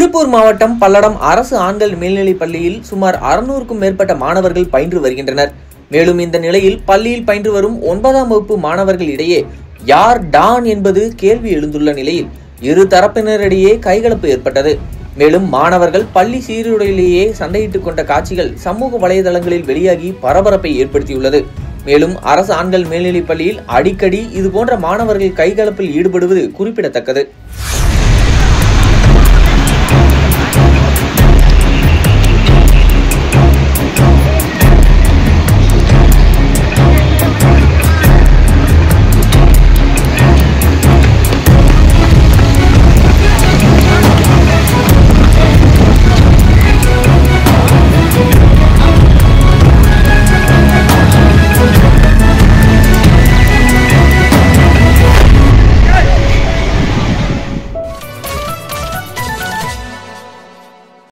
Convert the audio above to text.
திருப்பூர் மாவட்டம் பல்லடம் அரசு ஆண்கள் மேல்நிலைப் பள்ளியில் சுமார் 600க்கும் மேற்பட்ட மாணவர்கள் பயின்று வருகின்றனர். மேலும் இந்த நிலையில் பள்ளியில் பயின்று வரும் 9ஆம் வகுப்பு மாணவர்கள் இடையே யார் டான் என்பது கேள்வி எழுந்துள்ள நிலையில் இரு தரப்பினரிடையே கைகலப்பு ஏற்பட்டது. மேலும் மாணவர்கள் பள்ளி சீருடையிலேயே சண்டையிட்டுக் கொண்ட காட்சிகள் சமூக வலைதளங்களில் வெளியாகி பரபரப்பை ஏற்படுத்தியுள்ளது. மேலும் அரசு ஆண்கள் மேல்நிலைப் பள்ளியில் அடிக்கடி இதுபோன்ற மாணவர்கள் கைகலப்பில் ஈடுபடுவது குறிப்பிடத்தக்கது.